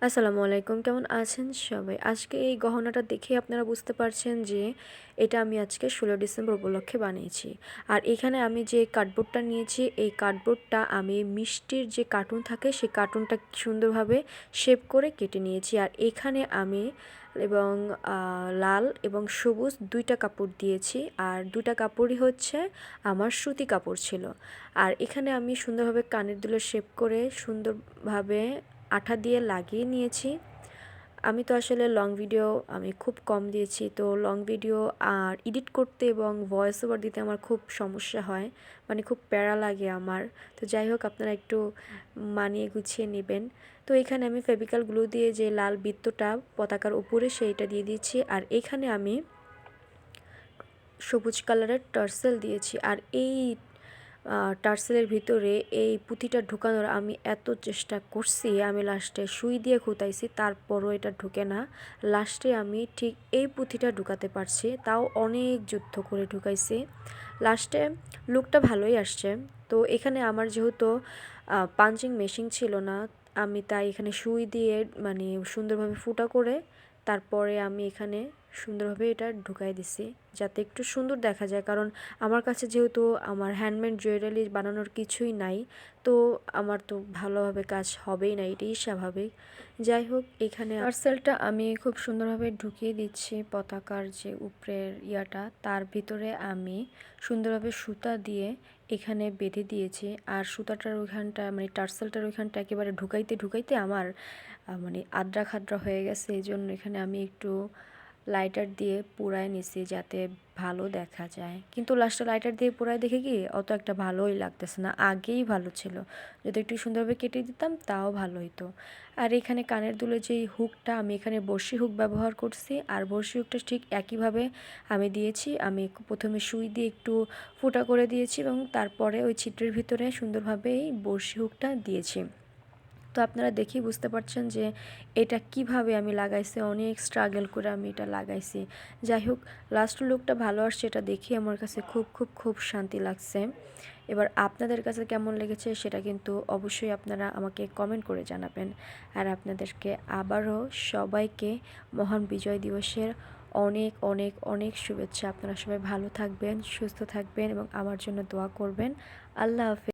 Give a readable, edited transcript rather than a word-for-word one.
আসসালামু আলাইকুম, কেমন আছেন সবাই? আজকে এই গহনাটা দেখে আপনারা বুঝতে পারছেন যে এটা আমি আজকে 16 ডিসেম্বর উপলক্ষে বানিয়েছি। আর এখানে আমি যে কার্ডবোর্ডটা নিয়েছি, এই কার্ডবোর্ডটা আমি মিষ্টির যে কার্টুন থাকে সেই কার্টুনটা সুন্দরভাবে শেপ করে কেটে নিয়েছি। আর এখানে আমি এবং লাল এবং সবুজ 2টা কাপড় দিয়েছি। আর 2টা কাপড়ই হচ্ছে আমার সুতি কাপড় ছিল। আর এখানে আমি সুন্দরভাবে কানের দুলের শেপ করে সুন্দরভাবে আঠা দিয়ে লাগিয়ে নিয়েছি। আমি তো আসলে লং ভিডিও আমি খুব কম দিয়েছি, তো লং ভিডিও আর এডিট করতে এবং ভয়েস ওভার দিতে আমার খুব সমস্যা হয়, মানে খুব প্যারা লাগে আমার। তো যাই হোক, আপনারা একটু মানিয়ে গুছিয়ে নেবেন। তো এখানে আমি ফেভিকল গ্লু দিয়ে যে লাল বৃত্তটা পতাকার উপরে সেইটা দিয়ে দিচ্ছি। আর এখানে আমি সবুজ কালারের টার্সেল দিয়েছি। আর এই টার্সেলের ভিতরে এই পুঁথিটা ঢুকানোর আমি এত চেষ্টা করছি, আমি লাস্টে সুই দিয়ে খুঁতাইছি, তারপরও এটা ঢুকে না। লাস্টে আমি ঠিক এই পুঁথিটা ঢুকাতে পারছি, তাও অনেক যুদ্ধ করে ঢুকাইছি। লাস্টে লুকটা ভালোই আসছে। তো এখানে আমার যেহেতু পাঞ্চিং মেশিন ছিল না, আমি তাই এখানে সুই দিয়ে মানে সুন্দরভাবে ফুটা করে তারপরে আমি এখানে সুন্দরভাবে এটা ঢুকাই দিছি, যাতে একটু সুন্দর দেখা যায়। কারণ আমার কাছে যেহেতু আমার হ্যান্ডমেড জুয়েলারি বানানোর কিছুই নাই, তো আমার তো ভালোভাবে কাজ হবেই না, এটাই স্বাভাবিক। যাই হোক, এখানে পার্সেলটা আমি খুব সুন্দরভাবে ঢুকিয়ে দিচ্ছি পতাকার যে উপরের ইয়াটা, তার ভিতরে আমি সুন্দরভাবে সুতা দিয়ে এখানে বেঁধে দিয়েছি। আর সুতাটার ওইখানটা মানে টার্সেলটার ওইখানটা একেবারে ঢুকাইতে ঢুকাইতে আমার মানে আদ্রা খাদ্রা হয়ে গেছে। এই জন্য এখানে আমি একটু লাইটার দিয়ে পুরাই নিছি যাতে ভালো দেখা যায়। কিন্তু লাস্টে লাইটার দিয়ে পুরাই দেখে কি অত একটা ভালোই লাগতেছে না, আগেই ভালো ছিল। যদি একটু সুন্দরভাবে কেটে দিতাম তাও ভালো হতো। আর এখানে কানের দুলের যেই হুকটা, আমি এখানে বড়শি হুক ব্যবহার করছি। আর বড়শি হুকটা ঠিক একইভাবে আমি দিয়েছি। আমি প্রথমে সুই দিয়ে একটু ফুটা করে দিয়েছি এবং তারপরে ওই ছিদ্রের ভিতরে সুন্দরভাবে এই বড়শি হুকটা দিয়েছি। তো আপনারা দেখেই বুঝতে পারছেন যে এটা কিভাবে আমি লাগাইছি, অনেক স্ট্রাগল করে আমি এটা লাগাইছি। যাই হোক, লাস্ট লুকটা ভালো আসছে, এটা দেখে আমার কাছে খুব খুব খুব শান্তি লাগছে। এবার আপনাদের কাছে কেমন লেগেছে সেটা কিন্তু অবশ্যই আপনারা আমাকে কমেন্ট করে জানাবেন। আর আপনাদেরকে আবারও সবাইকে মহান বিজয় দিবসের অনেক অনেক অনেক শুভেচ্ছা। আপনারা সবাই ভালো থাকবেন, সুস্থ থাকবেন এবং আমার জন্য দোয়া করবেন। আল্লাহ হাফেজ।